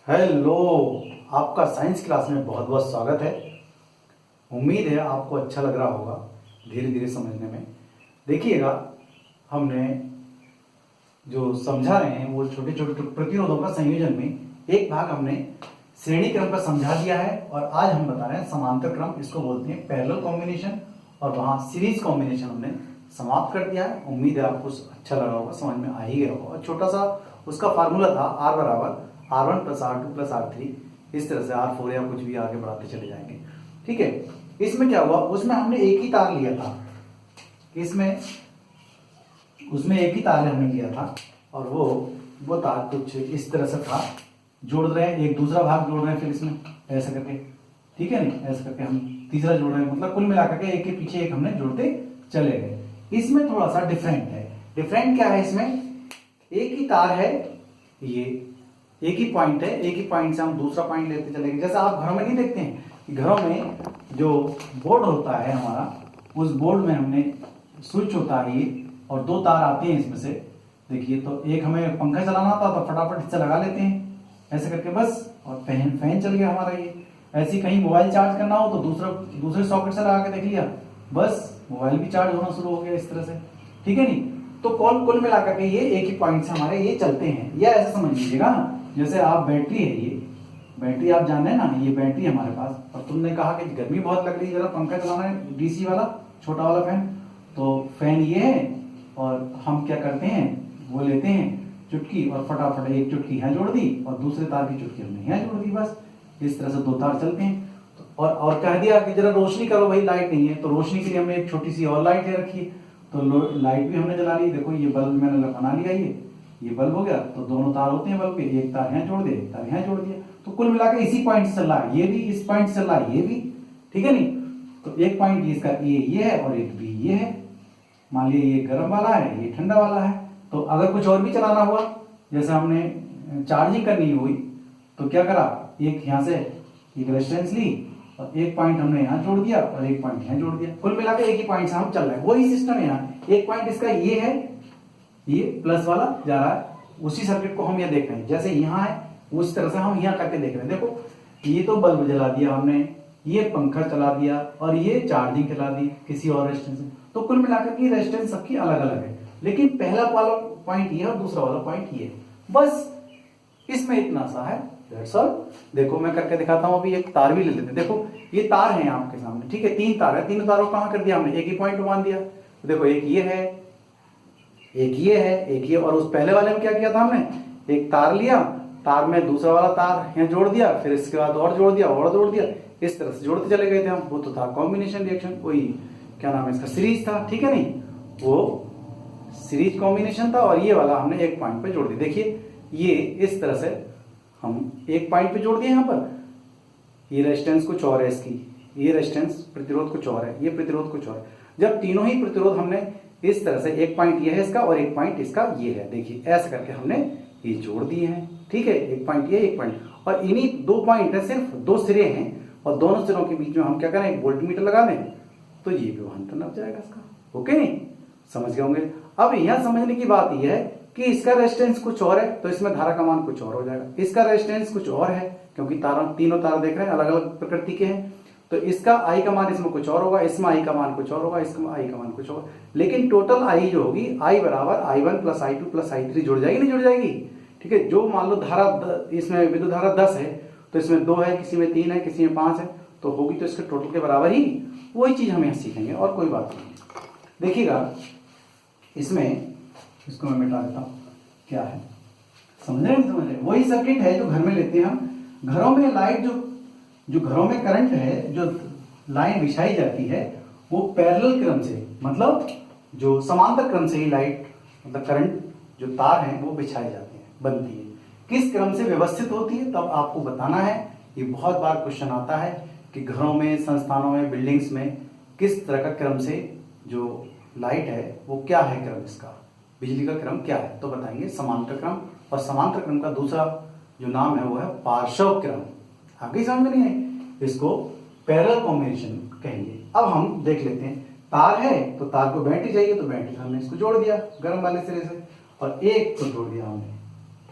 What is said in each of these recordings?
Hello. आपका science class में बहुत बहुत स्वागत है। उम्मीद है आपको अच्छा लग रहा होगा धीरे धीरे समझने में। देखिएगा, हमने जो समझा रहे हैं वो छोटे छोटे प्रतिरोधों का संयोजन में एक भाग हमने श्रेणी क्रम पर समझा दिया है और आज हम बता रहे हैं समांतर क्रम, इसको बोलते हैं पैरेलल कॉम्बिनेशन, और वहां सीरीज कॉम्बिनेशन हमने समाप्त कर दिया है। उम्मीद है आपको अच्छा लगा होगा, समझ में आ ही गया होगा। और छोटा सा उसका फार्मूला था R बराबर R1 plus R2 plus R3, इस तरह से R4 या कुछ भी आगे बढ़ाते चले जाएंगे। ठीक है, इसमें क्या हुआ, उसमें हमने एक ही तार लिया था, उसमें एक ही तार हमने लिया था और वो तार कुछ इस तरह से था। जोड़ रहे हैं, एक दूसरा भाग जोड़ रहे हैं, फिर इसमें ऐसा करके, ठीक है नहीं, ऐसा करके हम तीसरा जोड़ रहे हैं, मतलब कुल मिलाकर के एक के पीछे एक हमने जोड़ते चले गए। इसमें थोड़ा सा डिफरेंट है। डिफरेंट क्या है, इसमें एक ही तार है, ये एक ही पॉइंट है, एक ही पॉइंट से हम दूसरा पॉइंट लेते चले गए। जैसे आप घरों में नहीं देखते हैं कि घरों में जो बोर्ड होता है हमारा, उस बोर्ड में हमने स्विच होता है ये, और दो तार आते हैं इसमें से। देखिए, तो एक हमें पंखा चलाना था तो फटाफट इससे लगा लेते हैं ऐसे करके बस, और फैन चल गया हमारा ये। ऐसे कहीं मोबाइल चार्ज करना हो तो दूसरे सॉकेट से लगा के देख लिया, बस मोबाइल भी चार्ज होना शुरू हो गया इस तरह से। ठीक है नहीं, तो कुल मिलाकर के ये एक ही पॉइंट से हमारे ये चलते हैं। या ऐसे समझ लीजिएगा ना, जैसे आप बैटरी है, ये बैटरी आप जान रहे हैं ना, ये बैटरी हमारे पास, और तुमने कहा कि गर्मी बहुत लग रही है, जरा पंखा चलाना है, डीसी वाला छोटा वाला फैन। तो फैन ये है और हम क्या करते हैं, वो लेते हैं चुटकी और फटाफट एक चुटकी यहाँ जोड़ दी और दूसरे तार की चुटकी हमने यहाँ जोड़ दी, बस इस तरह से दो तार चलते हैं। तो और कह दिया कि जरा रोशनी करो भाई, लाइट नहीं है, तो रोशनी के लिए हमने एक छोटी सी और लाइट ले रखी, तो लाइट भी हमने जला ली। देखो ये बल्ब मैंने बना लिया, ये बल्ब हो गया, तो दोनों तार होते हैं बल्ब के, एक तार यहाँ जोड़ दिया, एक तार यहाँ जोड़ दिया, तो कुल मिलाकर इसी पॉइंट से चल रहा है, ये भी इस पॉइंट से चल रहा है, ये भी। ठीक है नहीं, तो एक पॉइंट इसका ये है और एक भी ये है। मान लिया ये गर्म वाला है, ये ठंडा वाला है। तो अगर कुछ और भी चलाना हुआ, जैसे हमने चार्जिंग करनी हुई, तो क्या करा, एक यहाँ से एक रेजिस्टेंस ली और एक पॉइंट हमने यहाँ जोड़ दिया और एक पॉइंट यहाँ जोड़ दिया, कुल मिलाकर एक ही पॉइंट से हम चल रहे हैं। वही सिस्टम है यहाँ, एक पॉइंट इसका ये है, ये प्लस वाला जा रहा है, उसी सर्किट को हम ये देख रहे हैं। जैसे यहाँ है उस तरह से हम यहाँ करके देख रहे हैं। देखो, ये तो बल्ब जला दिया हमने, ये पंखा चला दिया और ये चार्जिंग चला दी किसी और रेजिस्टेंस से। तो कुल मिलाकर की रेजिस्टेंस सबकी अलग अलग है, लेकिन पहला वाला पॉइंट ये है और दूसरा वाला पॉइंट ये है, बस इसमें इतना सा है। That's all. देखो मैं करके दिखाता हूँ, अभी एक तार भी ले लेते हैं। देखो ये तार है आपके सामने, ठीक है, तीन तार है, तीनों तारों को कहाँ कर दिया हमने, एक ही पॉइंट मान दिया। तो देखो एक ये है, एक ये है, एक ये, और उस पहले वाले में क्या किया था हमने, एक तार लिया, तार में दूसरा वाला तार यहाँ जोड़ दिया, फिर इसके बाद और जोड़ दिया और जोड़ दिया, इस तरह से जोड़ते चले गए थे हम। वो तो था कॉम्बिनेशन रिएक्शन, वही क्या नाम है इसका, सीरीज था। ठीक है नहीं, वो सीरीज कॉम्बिनेशन था, और ये वाला हमने एक पॉइंट पे जोड़ दिया। देखिए ये इस तरह से हम एक पॉइंट पे जोड़ दिए। यहाँ पर ये रेजिस्टेंस कुछ और है इसकी, ये रेजिस्टेंस प्रतिरोध कुछ और है, ये प्रतिरोध कुछ और है। जब तीनों ही प्रतिरोध हमने इस तरह से, एक पॉइंट ये है इसका और एक पॉइंट इसका ये है, देखिए ऐसे करके हमने ये जोड़ दिए हैं। ठीक है, एक पॉइंट ये, एक पॉइंट, और इन्हीं दो पॉइंट है, सिर्फ दो सिरे हैं, और दोनों सिरों के बीच में हम क्या करें, एक वोल्टमीटर लगा दें, तो ये विभवांतर नप जाएगा इसका। ओके नहीं, समझ गए होंगे। अब यहाँ समझने की बात यह है कि इसका रेजिस्टेंस कुछ और है, तो इसमें धारा का मान कुछ और हो जाएगा। इसका रेजिस्टेंस कुछ और है, क्योंकि तीनों तार देख रहे हैं अलग अलग प्रकृति के हैं, तो इसका आई का मान इसमें कुछ और होगा, इसमें आई का मान कुछ और होगा, इसमें आई का मान कुछ होगा, लेकिन टोटल आई जो होगी, आई बराबर I1 plus I2 plus I3 जुड़ जाएगी, नहीं जुड़ जाएगी। ठीक है, जो मान लो धारा इसमें विद्युत धारा 10 है, तो इसमें 2 है, किसी में 3 है, किसी में 5 है, तो होगी तो इसके टोटल के बराबर ही। वही चीज हम यहाँ सीखेंगे और कोई बात नहीं। देखिएगा इसमें, इसको मैं मिटा देता हूँ, क्या है समझ रहे हैं, वही सर्किट है जो घर में लेते हैं हम। घरों में लाइट जो घरों में करंट है, जो लाइन बिछाई जाती है, वो पैरेलल क्रम से, मतलब जो समांतर क्रम से ही लाइट, मतलब करंट जो तार हैं वो बिछाई जाती है, बनती है। किस क्रम से व्यवस्थित होती है तब आपको बताना है। ये बहुत बार क्वेश्चन आता है कि घरों में, संस्थानों में, बिल्डिंग्स में किस तरह का क्रम से जो लाइट है वो क्या है क्रम, इसका बिजली का क्रम क्या है, तो बताएंगे समांतर क्रम। और समांतर क्रम का दूसरा जो नाम है वो है पार्श्व क्रम। आगे समझ में नहीं है, इसको पैरेलल कॉम्बिनेशन कहेंगे। अब हम देख लेते हैं, तार है तो तार को बैटरी चाहिए, तो बैटरी हमने इसको जोड़ दिया गर्म वाले सिरे से, और एक को जोड़ दिया हमने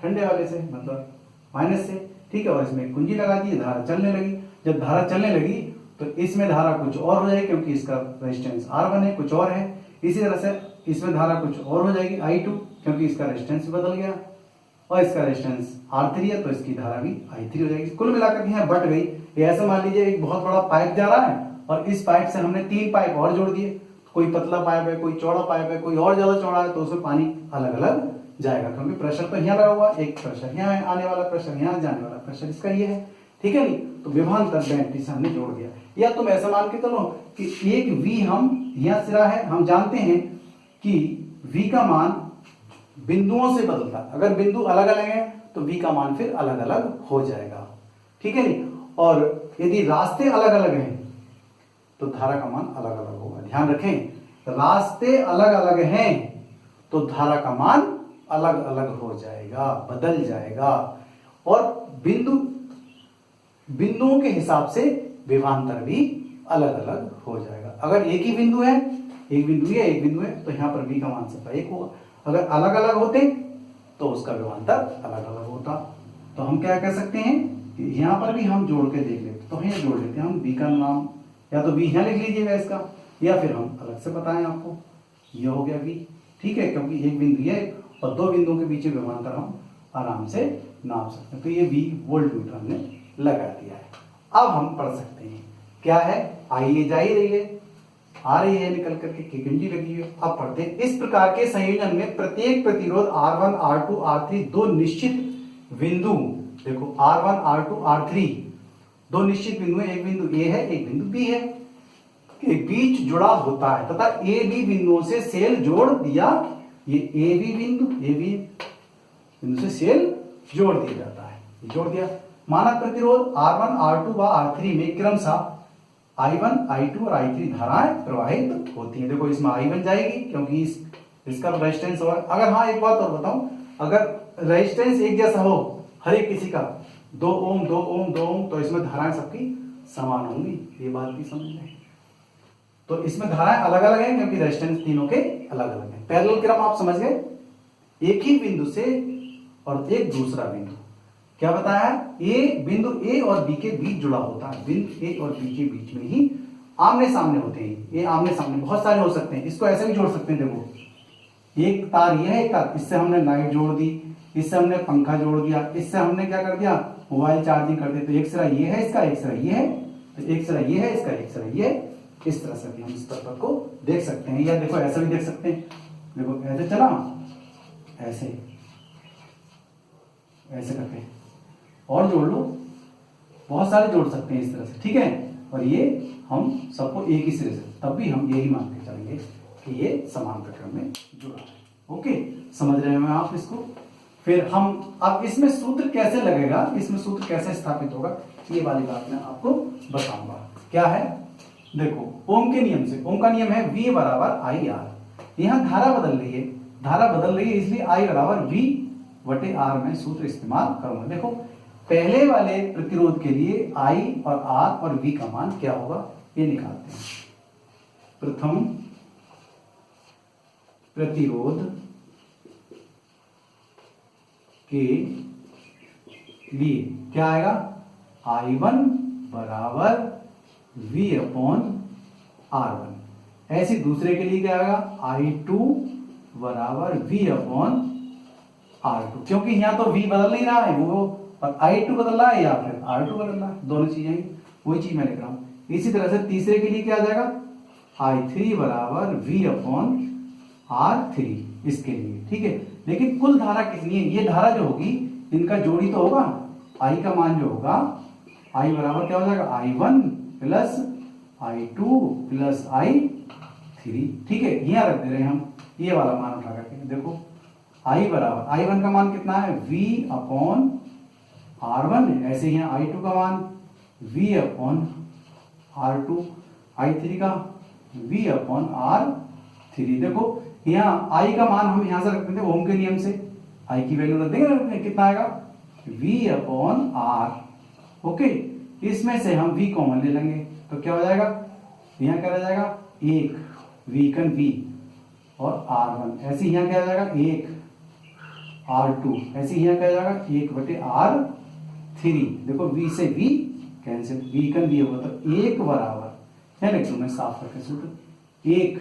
ठंडे वाले से, मतलब माइनस से, ठीक है। और इसमें कुंजी लगा दी, धारा चलने लगी। जब धारा चलने लगी तो इसमें धारा कुछ और हो जाएगी, क्योंकि इसका रेजिस्टेंस R1 है, कुछ और है। इसी तरह से इसमें धारा कुछ और हो जाएगी I2, क्योंकि इसका रेजिस्टेंस बदल गया, और इसका रेजिस्टेंस R3 है, तो इसकी धारा भी I3 हो जाएगी। कुल मिलाकर के यहाँ बट गई। ये ऐसा मान लीजिए एक बहुत बड़ा पाइप जा रहा है, और इस पाइप से हमने 3 पाइप और जोड़ दिए। कोई पतला पाइप है, कोई चौड़ा पाइप है, कोई और ज्यादा चौड़ा है, तो उसमें पानी अलग अलग जाएगा, क्योंकि प्रेशर तो यहाँ लगा हुआ, एक प्रेशर यहाँ है आने वाला, प्रेशर यहाँ जाने वाला, प्रेशर इसका ये है, ठीक है नहीं। तो विभवांतर बेंटी से हमने जोड़ दिया। या तुम ऐसा मान के चलो कि एक V हम यहाँ सिरा है, हम जानते हैं कि V का मान बिंदुओं से बदलता है। अगर बिंदु अलग अलग है तो V का मान फिर अलग अलग हो जाएगा, ठीक है नहीं। और यदि रास्ते अलग अलग हैं तो धारा का मान अलग अलग होगा। ध्यान रखें, रास्ते अलग अलग हैं तो धारा का मान अलग अलग हो जाएगा, बदल जाएगा। और बिंदुओं के हिसाब से विभवांतर भी अलग अलग हो जाएगा। अगर एक ही बिंदु है, एक बिंदु है, एक बिंदु है, तो यहाँ पर V का मान सबका एक होगा। अगर अलग अलग होते तो उसका विभवांतर अलग अलग होता। तो हम क्या कह सकते हैं कि यहाँ पर भी हम जोड़ के देख लेते, तो यहाँ जोड़ लेते हैं हम। V का नाम या तो V यहाँ लिख लीजिएगा इसका, या फिर हम अलग से बताएं आपको, ये हो गया V, ठीक है। क्योंकि एक बिंदु है और 2 बिंदुओं के बीच विभवांतर हम आराम से नाप सकते हैं। तो ये V वोल्ट मीटर हमने लगा दिया है। अब हम पढ़ सकते हैं क्या है, आइए जा ही रही है, आ रही है निकल करके, कुंजी लगी है। अब पढ़ते हैं। इस प्रकार के संयोजन में प्रत्येक प्रतिरोध R1, R2, R3 दो निश्चित बिंदु, देखो R1, R2, R3 दो निश्चित बिंदु है, एक बिंदु A है, एक बिंदु B है, के बीच जुड़ा होता है तथा A B बिंदुओं से सेल जोड़ दिया। ये A B बिंदु से सेल जोड़ दिया जाता है, जोड़ दिया। मानक प्रतिरोध R1, R2 व R3 में क्रमशः I1, I2 और I3 धाराएं प्रवाहित होती हैं। देखो इसमें I1 जाएगी क्योंकि इसका रेजिस्टेंस। और अगर हाँ एक बात और बताऊं, अगर रेजिस्टेंस एक जैसा हो हर एक किसी का 2 ओम 2 ओम 2 ओम, तो इसमें धाराएं सबकी समान होंगी, ये बात भी समझ लें। तो इसमें धाराएं अलग अलग हैं क्योंकि रेजिस्टेंस तीनों के अलग अलग हैं। पैरेलल क्रम आप समझ गए, एक ही बिंदु से और एक दूसरा बिंदु, क्या बताया है, ए बिंदु ए और बी के बीच जुड़ा होता है। बिंदु ए और बी के बीच में ही आमने सामने होते हैं। ये आमने सामने बहुत सारे हो सकते हैं, इसको ऐसे भी जोड़ सकते हैं। देखो एक तार ये है, एक तार, इससे हमने लाइट जोड़ दी, इससे हमने पंखा जोड़ दिया, इससे हमने क्या कर दिया, मोबाइल चार्जिंग कर दी। तो एक सिरा ये है इसका, एक सिरा ये है, तो एक सिरा ये है इसका, एक सिरा ये है। इस तरह से भी हम इस तत्व को देख सकते हैं। या देखो ऐसा भी देख सकते हैं, देखो ऐसे चला, ऐसे ऐसे करके और जोड़ लो, बहुत सारे जोड़ सकते हैं इस तरह से, ठीक है। और ये हम सबको एक ही सिरे से, तब भी हम यही मान के चलेंगे कि ये समांतर क्रम में जुड़ा है। ओके, समझ रहे हैं आप इसको। फिर हम अब इसमें सूत्र कैसे लगेगा, इसमें सूत्र कैसे स्थापित होगा, ये वाली बात मैं आपको बताऊंगा। क्या है, देखो ओम के नियम से, ओम का नियम है V बराबर आई आर। यहाँ धारा बदल रही है, धारा बदल रही है, इसलिए I बराबर V बटे R में सूत्र इस्तेमाल करूंगा। देखो पहले वाले प्रतिरोध के लिए I और R और V का मान क्या होगा, ये निकालते हैं। प्रथम प्रतिरोध के लिए क्या आएगा, I1 बराबर V अपॉन R1। ऐसे दूसरे के लिए क्या आएगा, I2 बराबर V अपॉन R2। क्योंकि यहाँ तो V बदल नहीं रहा है, वो और I2 बदल रहा है या फिर R2 बदल रहा है, दोनों चीजें वही चीज मैं लिख रहा हूं। इसी तरह से तीसरे के लिए क्या आ जाएगा, I3 बराबर V अपॉन R3 इसके लिए, ठीक है। लेकिन कुल धारा कितनी है, ये धारा जो होगी इनका जोड़ी तो होगा। I का मान जो होगा, I बराबर क्या हो जाएगा, I1 plus I2 plus I3, ठीक है। यहाँ रख दे रहे हैं हम ये वाला मान उठा करके। देखो I बराबर, I1 का मान कितना है, V अपॉन R1, ऐसे यहाँ I2 का मान V अपॉन R2, I3 का V अपॉन R3। देखो यहाँ I का मान हम यहाँ से रखते थे ओम के नियम से, I की वैल्यू रख देंगे, कितना आएगा, V अपॉन R। ओके, इसमें से हम V कॉमन ले लेंगे तो क्या हो जाएगा, यहाँ क्या रह जाएगा, एक V V और R1, ऐसे यहाँ क्या जाएगा, एक R2, ऐसे यहाँ क्या जाएगा, 1 बटे 3। देखो v से v कैंसिल, v का v होगा तो 1 बराबर है, लिख दूं मैं साफ करके सूत्र, 1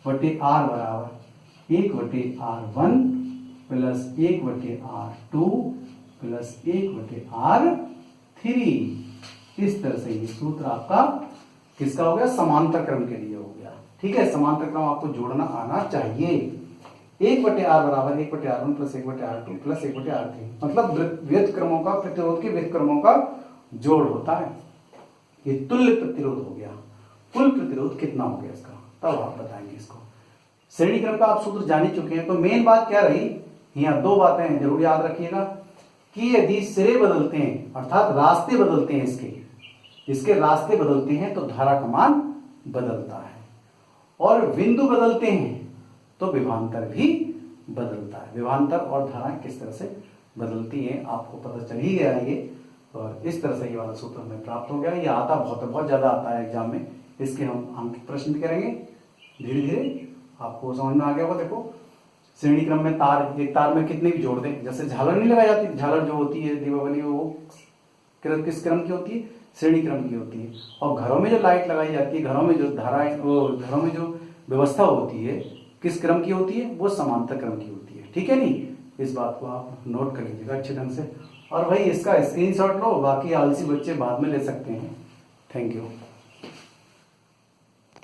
बटे r बराबर 1 बटे r1 प्लस 1 बटे r2 प्लस 1 बटे r3। इस तरह से ये सूत्र आपका किसका हो गया, समांतर क्रम के लिए हो गया। ठीक है, समांतर क्रम आपको जोड़ना आना चाहिए। 1 बटे r बराबर 1 बटे r1 प्लस 1 बटे r2 प्लस 1 बटे r3, मतलब व्यस्त क्रमों का, प्रतिरोध के व्यस्त क्रमों का जोड़ होता है। ये तुल्य प्रतिरोध हो गया। कुल प्रतिरोध कितना हो गया इसका, तब आप बताएंगे इसको। श्रेणी क्रम का आप सूत्र जान ही चुके हैं, तो मेन बात क्या रही, यहाँ 2 बातें जरूर याद रखिएगा कि यदि सिरे बदलते हैं अर्थात रास्ते बदलते हैं, इसके रास्ते बदलते हैं तो धारा का मान बदलता है, और बिंदु बदलते हैं तो विभवांतर भी बदलता है। विभवांतर और धाराएं किस तरह से बदलती हैं आपको पता चल ही गया ये, और इस तरह से ये वाला सूत्र हमें प्राप्त हो गया। ये आता बहुत ज्यादा आता है एग्जाम में, इसके हम अंक प्रश्न भी करेंगे धीरे धीरे, आपको समझ में आ गया होगा। देखो श्रेणी क्रम में तार, एक तार में कितने भी जोड़ दें, जैसे झालर नहीं लगाई जाती, झालर जो होती है दीपावली वो किस क्रम की होती है, श्रेणी क्रम की होती है। और घरों में जो लाइट लगाई जाती है, घरों में जो धाराएं, घरों में जो व्यवस्था होती है किस क्रम की होती है, वो समांतर क्रम की होती है। ठीक है नहीं, इस बात को आप नोट कर लीजिएगा अच्छे ढंग से। और भाई इसका स्क्रीनशॉट लो, बाकी आलसी बच्चे बाद में ले सकते हैं। Thank you.